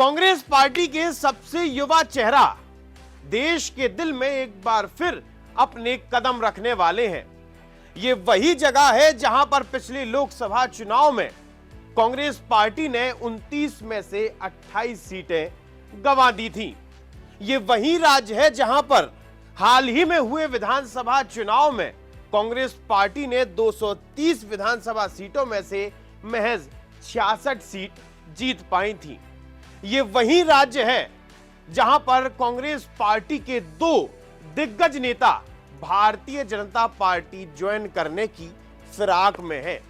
Congress party के सबसे युवा चेहरा देश के दिल में एक बार फिर अपने कदम रखने वाले हैं। ये वही जगह है जहां पर पिछले लोकसभा चुनाव में कांग्रेस पार्टी ने 29 में से 28 सीटें गंवा दी थीं। ये वही राज्य है जहां पर हाल ही में हुए विधानसभा चुनाव में कांग्रेस पार्टी ने 230 विधानसभा सीटों में से महज 66 सीट जीत पाई थी। ये वही राज्य है जहां पर कांग्रेस पार्टी के दो दिग्गज नेता भारतीय जनता पार्टी ज्वाइन करने की फिराक में है।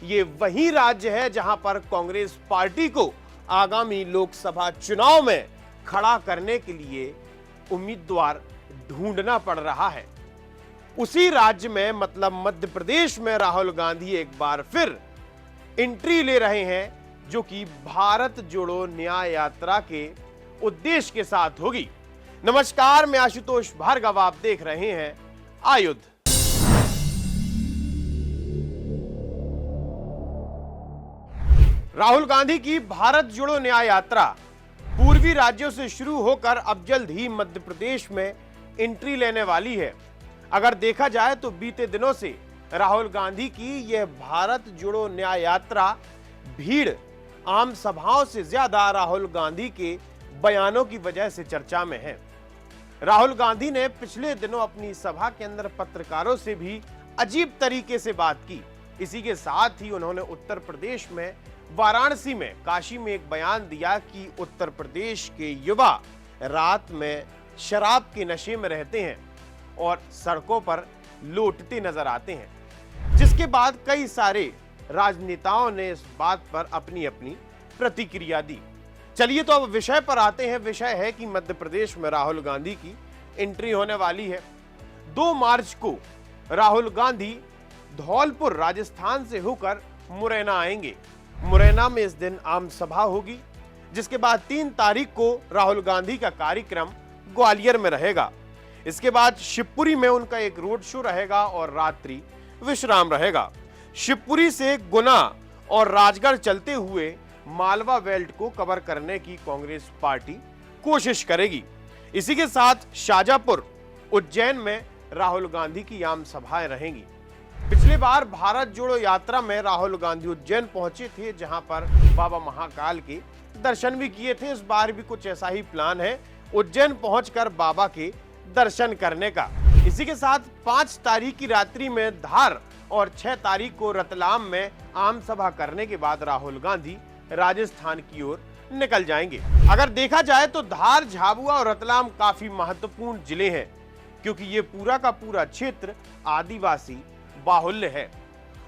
ये वही राज्य है जहां पर कांग्रेस पार्टी को आगामी लोकसभा चुनाव में खड़ा करने के लिए उम्मीदवार ढूंढना पड़ रहा है। उसी राज्य में मतलब मध्य प्रदेश में राहुल गांधी एक बार फिर एंट्री ले रहे हैं, जो कि भारत जोड़ो न्याय यात्रा के उद्देश्य के साथ होगी। नमस्कार, मैं आशुतोष भार्गव, आप देख रहे हैं आयुध। राहुल गांधी की भारत जोड़ो न्याय यात्रा पूर्वी राज्यों से शुरू होकर अब जल्द ही मध्य प्रदेश में एंट्री लेने वाली है। अगर देखा जाए तो बीते दिनों से राहुल गांधी की यह भारत जोड़ो न्याय यात्रा भीड़ आम सभाओं से ज्यादा राहुल गांधी के बयानों की वजह से चर्चा में है। राहुल गांधी ने पिछले दिनों अपनी सभा के अंदर पत्रकारों से भी अजीब तरीके से बात की। इसी के साथ ही उन्होंने उत्तर प्रदेश में वाराणसी में काशी में एक बयान दिया कि उत्तर प्रदेश के युवा रात में शराब के नशे में रहते हैं और सड़कों पर लौटते नजर आते हैं, जिसके बाद कई सारे राजनेताओं ने इस बात पर अपनी अपनी प्रतिक्रिया दी। चलिए तो अब विषय पर आते हैं। विषय है कि मध्य प्रदेश में राहुल गांधी की एंट्री होने वाली है। 2 मार्च को राहुल गांधी धौलपुर राजस्थान से होकर मुरैना आएंगे। मुरैना में इस दिन आम सभा होगी, जिसके बाद 3 तारीख को राहुल गांधी का कार्यक्रम ग्वालियर में रहेगा। इसके बाद शिवपुरी में उनका एक रोड शो रहेगा और रात्रि विश्राम रहेगा। शिवपुरी से गुना और राजगढ़ चलते हुए मालवा बेल्ट को कवर करने की कांग्रेस पार्टी कोशिश करेगी। इसी के साथ शाजापुर, उज्जैन में राहुल गांधी की आम सभाएं रहेंगी। पिछली बार भारत जोड़ो यात्रा में राहुल गांधी उज्जैन पहुंचे थे, जहां पर बाबा महाकाल के दर्शन भी किए थे। इस बार भी कुछ ऐसा ही प्लान है, उज्जैन पहुंचकर बाबा के दर्शन करने का। इसी के साथ 5 तारीख की रात्रि में धार और 6 तारीख को रतलाम में आम सभा करने के बाद राहुल गांधी राजस्थान की ओर निकल जाएंगे। अगर देखा जाए तो धार, झाबुआ और रतलाम काफी महत्वपूर्ण जिले हैं, क्योंकि ये पूरा का पूरा क्षेत्र आदिवासी बाहुल्य है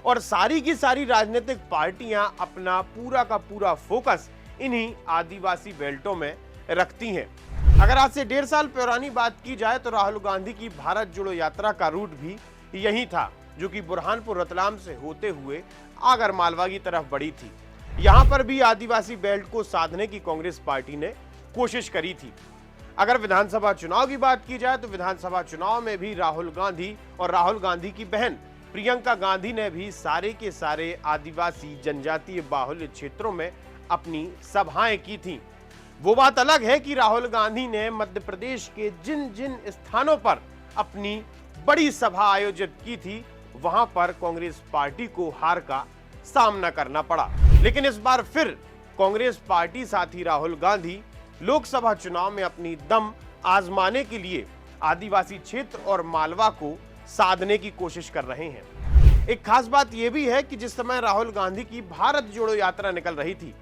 और सारी की सारी राजनीतिक पार्टियां अपना पूरा का पूरा फोकस इन्हीं आदिवासी बेल्टों में रखती हैं। अगर आज से 1.5 साल पुरानी बात की जाए तो राहुल गांधी की भारत जोड़ो यात्रा का रूट भी यही था, जो कि बुरहानपुर रतलाम से होते हुए आगर मालवा की तरफ बढ़ी थी। यहां पर भी आदिवासी बेल्ट को साधने की कांग्रेस पार्टी ने कोशिश करी थी। अगर विधानसभा चुनाव की बात की जाए तो विधानसभा चुनाव में भी राहुल गांधी और राहुल गांधी की बहन प्रियंका गांधी ने भी सारे के सारे आदिवासी जनजातीय बाहुल्य क्षेत्रों में अपनी सभाएं की थी। वो बात अलग है कि राहुल गांधी ने मध्य प्रदेश के जिन जिन स्थानों पर अपनी बड़ी सभा आयोजित की थी, वहां पर कांग्रेस पार्टी को हार का सामना करना पड़ा। लेकिन इस बार फिर कांग्रेस पार्टी साथ ही राहुल गांधी लोकसभा चुनाव में अपनी दम आजमाने के लिए आदिवासी क्षेत्र और मालवा को साधने की कोशिश कर रहे हैं। एक खास बात यह भी है कि जिस समय राहुल गांधी की भारत जोड़ो यात्रा निकल रही थी,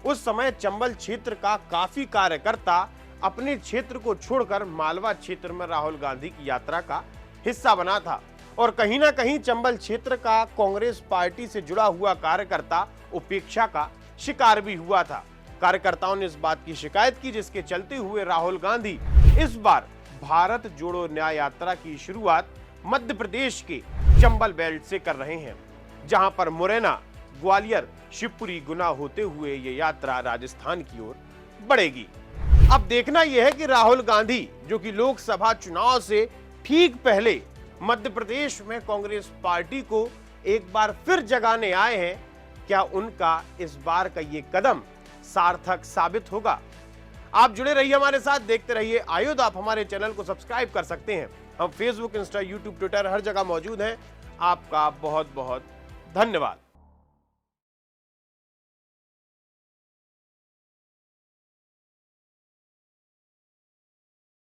उस समय चंबल क्षेत्र का काफी कार्यकर्ता अपने क्षेत्र को छोड़कर मालवा क्षेत्र में राहुल गांधी की यात्रा का हिस्सा बना था और कहीं ना कहीं चंबल क्षेत्र का कांग्रेस पार्टी से जुड़ा हुआ कार्यकर्ता उपेक्षा का शिकार भी हुआ था। कार्यकर्ताओं ने इस बात की शिकायत की, जिसके चलते हुए राहुल गांधी इस बार भारत जोड़ो न्याय यात्रा की शुरुआत मध्य प्रदेश के चंबल बेल्ट से कर रहे हैं, जहां पर मुरैना, ग्वालियर, शिवपुरी, गुना होते हुए ये यात्रा राजस्थान की ओर बढ़ेगी। अब देखना यह है कि राहुल गांधी, जो कि लोकसभा चुनाव से ठीक पहले मध्य प्रदेश में कांग्रेस पार्टी को एक बार फिर जगाने आए हैं, क्या उनका इस बार का ये कदम सार्थक साबित होगा? आप जुड़े रहिए हमारे साथ, देखते रहिए आयुध। आप हमारे चैनल को सब्सक्राइब कर सकते हैं। हम फेसबुक, इंस्टा, यूट्यूब, ट्विटर हर जगह मौजूद हैं। आपका बहुत बहुत धन्यवाद।